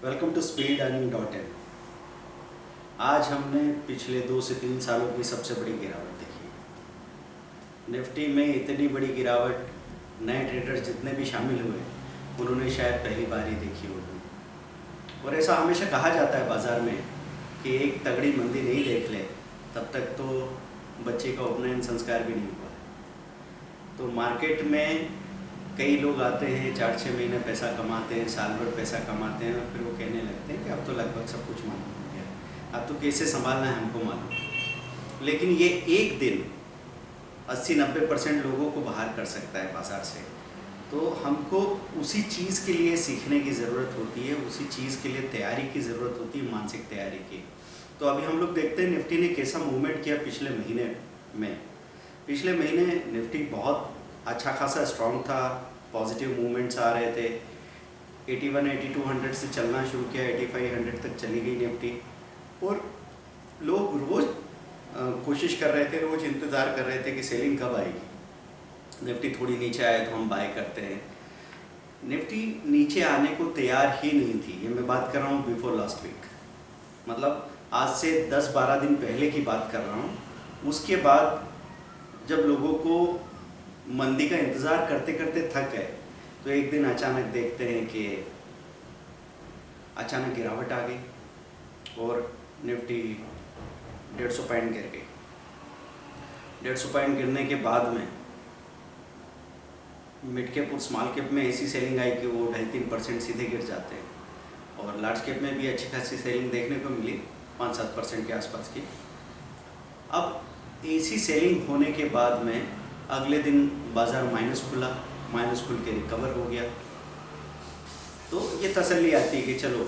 Welcome to speed-earning.in। आज हमने पिछले 2 से 3 सालों की सबसे बड़ी गिरावट देखी। निफ्टी में इतनी बड़ी गिरावट नए ट्रेडर्स जितने भी शामिल हुए उन्होंने शायद पहली बार ही देखी होगी। और ऐसा हमेशा कहा जाता है बाज़ार में कि एक तगड़ी मंदी नहीं देख ले तब तक तो बच्चे का उपनयन संस्कार भी नहीं हुआ। तो मार्केट में कई लोग आते हैं, 4-6 महीने पैसा कमाते हैं, साल भर पैसा कमाते हैं और फिर वो कहने लगते हैं कि अब तो लगभग सब कुछ मालूम हो गया, अब तो कैसे संभालना है हमको मालूम। लेकिन ये एक दिन 80-90% लोगों को बाहर कर सकता है बाज़ार से। तो हमको उसी चीज़ के लिए सीखने की ज़रूरत होती है, उसी चीज़ के लिए तैयारी की ज़रूरत होती है, मानसिक तैयारी की। तो अभी हम लोग देखते हैं निफ्टी ने कैसा मूवमेंट किया पिछले महीने में। पिछले महीने निफ्टी बहुत अच्छा खासा स्ट्रॉन्ग था, पॉजिटिव मूवमेंट्स आ रहे थे। 81-8200 से चलना शुरू किया, 8500 तक चली गई निफ्टी। और लोग रोज़ कोशिश कर रहे थे, रोज़ इंतज़ार कर रहे थे कि सेलिंग कब आएगी, निफ्टी थोड़ी नीचे आए तो हम बाय करते हैं। निफ्टी नीचे आने को तैयार ही नहीं थी। ये मैं बात कर रहा हूँ बिफोर लास्ट वीक, मतलब आज से 10-12 दिन पहले की बात कर रहा हूँ। उसके बाद जब लोगों को मंदी का इंतज़ार करते करते थक गए तो एक दिन अचानक देखते हैं कि अचानक गिरावट आ गई और निफ्टी 150 पॉइंट गिर गई। 150 पॉइंट गिरने के बाद में मिड कैप और स्मॉल कैप में ऐसी सेलिंग आई कि वो 2.5-3% सीधे गिर जाते हैं। और लार्ज कैप में भी अच्छी खासी सेलिंग देखने को मिली, 5-7% के आसपास की। अब ऐसी सेलिंग होने के बाद में अगले दिन बाज़ार माइनस खुल के रिकवर हो गया। तो ये तसल्ली आती है कि चलो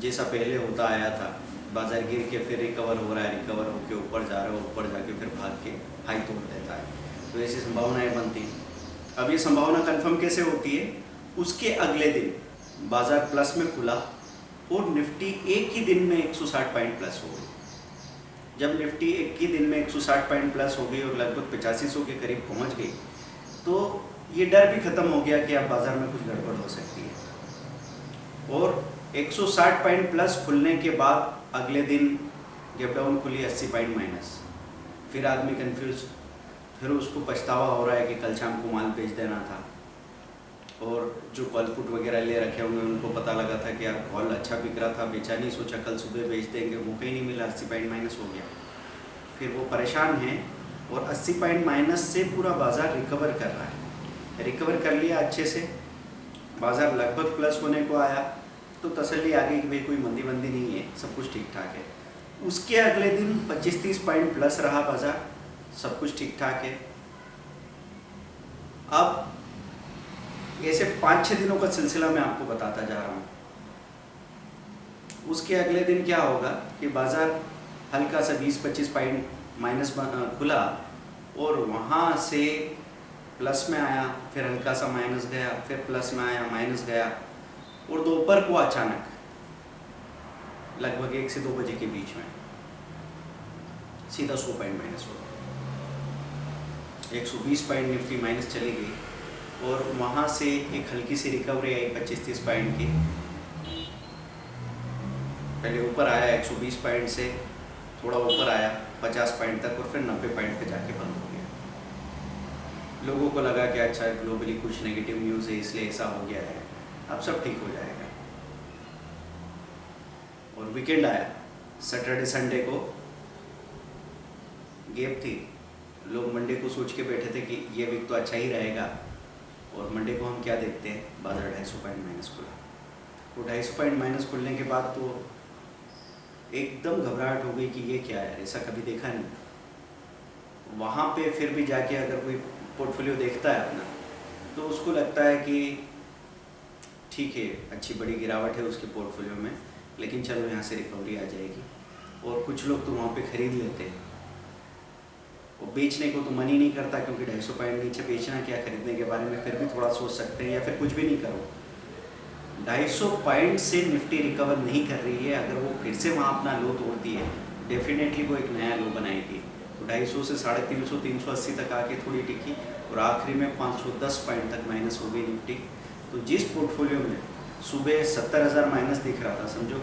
जैसा पहले होता आया था, बाज़ार गिर के फिर रिकवर हो रहा है, रिकवर होकर ऊपर जा रहा है, ऊपर जाके फिर भाग के हाई तोड़ देता है। तो ऐसी संभावनाएं बनती हैं। अब ये संभावना कंफर्म कैसे होती है? उसके अगले दिन बाज़ार प्लस में खुला और निफ्टी एक ही दिन में 160 पॉइंट प्लस हो गई। जब निफ्टी एक ही दिन में 160 पॉइंट प्लस हो गई और लगभग 8500 के करीब पहुंच गई, तो ये डर भी ख़त्म हो गया कि अब बाज़ार में कुछ गड़बड़ हो सकती है। और 160 पॉइंट प्लस खुलने के बाद अगले दिन गैप डाउन खुली 80 पॉइंट माइनस। फिर आदमी कंफ्यूज, फिर उसको पछतावा हो रहा है कि कल शाम को माल बेच देना था। और जो कॉल पुट वगैरह ले रखे होंगे उनको पता लगा था कि यार कॉल अच्छा बिक रहा था, बेचा नहीं, सोचा कल सुबह बेच देंगे, मौका ही नहीं मिला, 80 पॉइंट माइनस हो गया। फिर वो परेशान हैं और 80 पॉइंट माइनस से पूरा बाज़ार रिकवर कर रहा है। रिकवर कर लिया अच्छे से, बाज़ार लगभग प्लस होने को आया तो तसल्ली आ गई कि भाई कोई मंदी नहीं है, सब कुछ ठीक ठाक है। उसके अगले दिन 25-30 पॉइंट प्लस रहा बाज़ार, सब कुछ ठीक ठाक है। अब ऐसे 5-6 दिनों का सिलसिला मैं आपको बताता जा रहा हूँ। उसके अगले दिन क्या होगा कि बाज़ार हल्का सा 20-25 पॉइंट माइनस खुला और वहाँ से प्लस में आया, फिर हल्का सा माइनस गया, फिर प्लस में आया, माइनस गया। और दोपहर को अचानक लगभग 1 से 2 बजे के बीच में सीधा 100 पॉइंट माइनस हो गया। 120 पॉइंट निफ्टी माइनस चली गई और वहाँ से एक हल्की सी रिकवरी आई 25-30 पॉइंट की। पहले ऊपर आया 120 पॉइंट से थोड़ा ऊपर आया 50 पॉइंट तक और फिर 90 पॉइंट पे जाके बंद हो गया। लोगों को लगा कि अच्छा ग्लोबली कुछ नेगेटिव न्यूज़ है इसलिए ऐसा हो गया है, अब सब ठीक हो जाएगा। और वीकेंड आया, सैटरडे संडे को गैप थी। लोग मंडे को सोच के बैठे थे कि ये वीक तो अच्छा ही रहेगा। और मंडे को हम क्या देखते हैं, बाज़ार 250 पॉइंट माइनस खुला। तो 250 पॉइंट माइनस खुलने के बाद तो एकदम घबराहट हो गई कि ये क्या है, ऐसा कभी देखा नहीं। वहाँ पे फिर भी जाके अगर कोई पोर्टफोलियो देखता है अपना तो उसको लगता है कि ठीक है, अच्छी बड़ी गिरावट है उसके पोर्टफोलियो में, लेकिन चलो यहाँ से रिकवरी आ जाएगी। और कुछ लोग तो वहाँ पे ख़रीद लेते हैं। वो बेचने को तो मन ही नहीं करता क्योंकि 250 पॉइंट नीचे बेचना क्या, खरीदने के बारे में फिर भी थोड़ा सोच सकते हैं या फिर कुछ भी नहीं करो। 250 पॉइंट से निफ्टी रिकवर नहीं कर रही है। अगर वो फिर से वहाँ अपना लो तोड़ती है, डेफिनेटली वो एक नया लो बनाएगी। तो 250 से 350, 380 तक आके थोड़ी टिकी और आखिरी में 510 पॉइंट तक माइनस हो गई निफ्टी। तो जिस पोर्टफोलियो में सुबह 70,000 माइनस दिख रहा था, समझो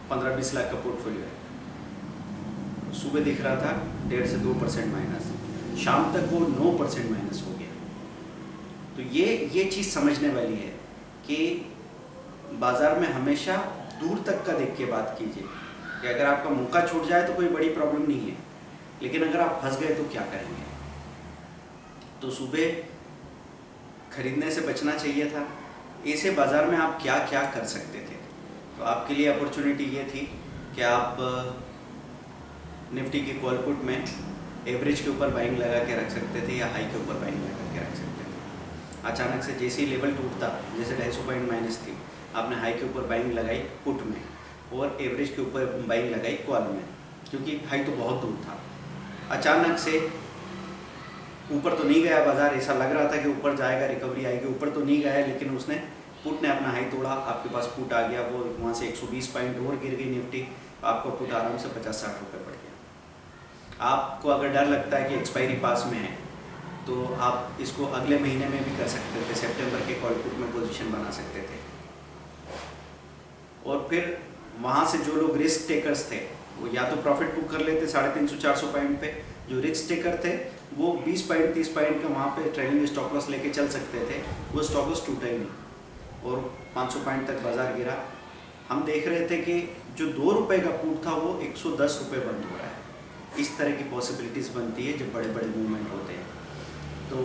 15-20 लाख का पोर्टफोलियो है, सुबह दिख रहा था 1.5 से 2% माइनस, शाम तक वो 9% माइनस हो गया। तो ये चीज़ समझने वाली है कि बाज़ार में हमेशा दूर तक का देख के बात कीजिए कि अगर आपका मौका छूट जाए तो कोई बड़ी प्रॉब्लम नहीं है, लेकिन अगर आप फंस गए तो क्या करेंगे। तो सुबह खरीदने से बचना चाहिए था। ऐसे बाज़ार में आप क्या क्या कर सकते थे। तो आपके लिए अपॉर्चुनिटी ये थी कि आप निफ्टी की कॉल पुट में एवरेज के ऊपर बाइंग लगा के रख सकते थे या हाई के ऊपर बाइंग लगा के रख सकते थे। अचानक से जैसे ही लेवल टूटता, जैसे 250 पॉइंट माइनस थी, आपने हाई के ऊपर बाइंग लगाई पुट में और एवरेज के ऊपर बाइंग लगाई कॉल में, क्योंकि हाई तो बहुत दूर था। अचानक से ऊपर तो नहीं गया बाज़ार, ऐसा लग रहा था कि ऊपर जाएगा, रिकवरी आएगी, ऊपर तो नहीं गया, लेकिन उसने पुट ने अपना हाई तोड़ा, आपके पास पुट आ गया, वो वहाँ से 120 पॉइंट और गिर गई निफ्टी, आपका पुट आराम से 50-60 रुपये पड़ गया। आपको अगर डर लगता है कि एक्सपायरी पास में है तो आप इसको अगले महीने में भी कर सकते थे, सितंबर के कॉल पुट में पोजीशन बना सकते थे। और फिर वहाँ से जो लोग रिस्क टेकर्स थे वो या तो प्रॉफिट बुक कर लेते 350-400 पॉइंट पे, जो रिस्क टेकर थे वो 20 पॉइंट 30 पॉइंट का वहाँ पे ट्रेलिंग स्टॉप लॉस लेके चल सकते थे, वो स्टॉप लॉस टूटा ही नहीं और 500 पॉइंट तक बाज़ार गिरा। हम देख रहे थे कि जो 2 रुपये का पुट था वो 110 रुपये बंद हो रहा है। इस तरह की पॉसिबिलिटीज़ बनती है जब बड़े बड़े मूवमेंट होते हैं। तो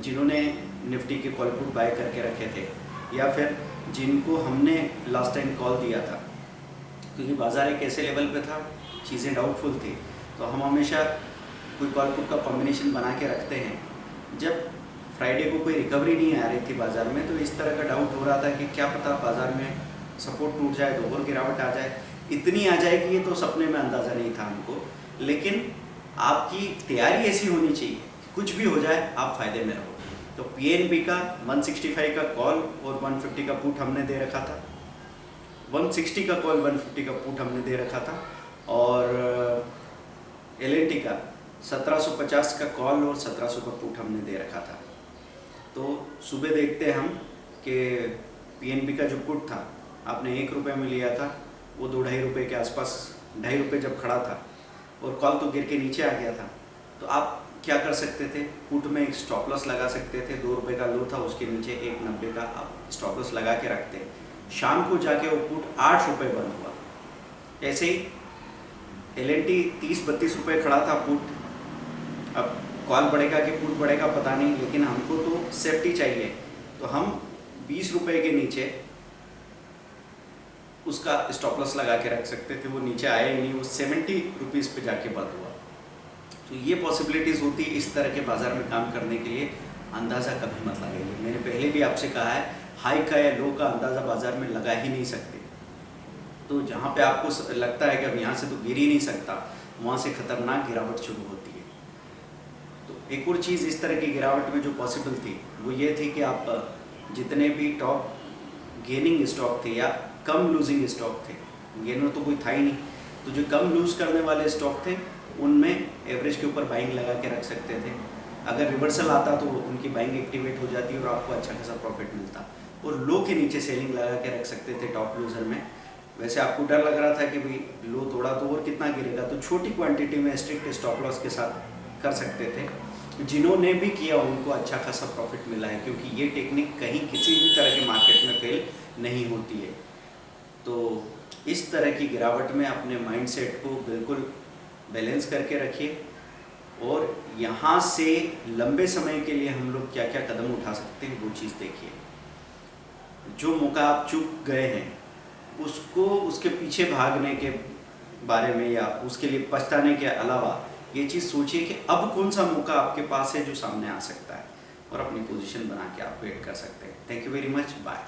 जिन्होंने निफ्टी के कॉल पुट बाय करके रखे थे या फिर जिनको हमने लास्ट टाइम कॉल दिया था, क्योंकि बाज़ार एक ऐसे लेवल पे था, चीज़ें डाउटफुल थी, तो हम हमेशा कोई कॉल पुट का कॉम्बिनेशन बना के रखते हैं। जब फ्राइडे को कोई रिकवरी नहीं आ रही थी बाज़ार में, तो इस तरह का डाउट हो रहा था कि क्या पता बाज़ार में सपोर्ट टूट जाए तो और गिरावट आ जाए, इतनी आ जाएगी ये तो सपने में अंदाज़ा नहीं था हमको। लेकिन आपकी तैयारी ऐसी होनी चाहिए कि कुछ भी हो जाए आप फ़ायदे में रहो। तो PNB का 165 का कॉल और 150 का पुट हमने दे रखा था, 160 का कॉल 150 का पुट हमने दे रखा था, और L&T का 1750 का कॉल और 1700 का पुट हमने दे रखा था। तो सुबह देखते हैं हम कि PNB का जो पुट था आपने 1 रुपये में लिया था, वो 2-2.5 रुपये के आसपास, 2.5 रुपये जब खड़ा था और कॉल तो गिर के नीचे आ गया था, तो आप क्या कर सकते थे, पुट में एक स्टॉप लॉस लगा सकते थे। 2 रुपये का लो था, उसके नीचे 1.90 का आप स्टॉप लॉस लगा के रखते। शाम को जाके वो पुट 8 रुपये बंद हुआ। ऐसे ही L&T 30-32 रुपये खड़ा था पुट। अब कॉल बढ़ेगा कि पुट बढ़ेगा पता नहीं, लेकिन हमको तो सेफ्टी चाहिए, तो हम 20 रुपये के नीचे उसका स्टॉप लॉस लगा के रख सकते थे। वो नीचे आया ही नहीं, वो 70 रुपीज़ पे जाके बंद हुआ। तो ये पॉसिबिलिटीज़ होती है इस तरह के बाज़ार में काम करने के लिए। अंदाज़ा कभी मत लगाइए, मैंने पहले भी आपसे कहा है, हाई का या लो का अंदाज़ा बाज़ार में लगा ही नहीं सकते। तो जहाँ पे आपको लगता है कि अब यहाँ से तो गिर ही नहीं सकता, वहाँ से खतरनाक गिरावट शुरू होती है। तो एक और चीज़ इस तरह की गिरावट में जो पॉसिबल थी वो ये थी कि आप जितने भी टॉप गेनिंग स्टॉक थे या कम लूजिंग स्टॉक थे, गेनर तो कोई था ही नहीं, तो जो कम लूज़ करने वाले स्टॉक थे उनमें एवरेज के ऊपर बाइंग लगा के रख सकते थे। अगर रिवर्सल आता तो उनकी बाइंग एक्टिवेट हो जाती और आपको अच्छा खासा प्रॉफिट मिलता, और लो के नीचे सेलिंग लगा के रख सकते थे टॉप लूजर में। वैसे आपको डर लग रहा था कि भाई लो तोड़ा तो और कितना गिरेगा, तो छोटी क्वांटिटी में स्ट्रिक्ट स्टॉप लॉस के साथ कर सकते थे। जिन्होंने भी किया उनको अच्छा खासा प्रॉफिट मिला है, क्योंकि ये टेक्निक कहीं किसी भी तरह के मार्केट में फेल नहीं होती है। तो इस तरह की गिरावट में अपने माइंडसेट को बिल्कुल बैलेंस करके रखिए, और यहाँ से लंबे समय के लिए हम लोग क्या क्या कदम उठा सकते हैं वो चीज़ देखिए। जो मौका आप चूक गए हैं उसको, उसके पीछे भागने के बारे में या उसके लिए पछताने के अलावा ये चीज़ सोचिए कि अब कौन सा मौका आपके पास है जो सामने आ सकता है, और अपनी पोजीशन बना के आप वेट कर सकते हैं। Thank you very much, bye.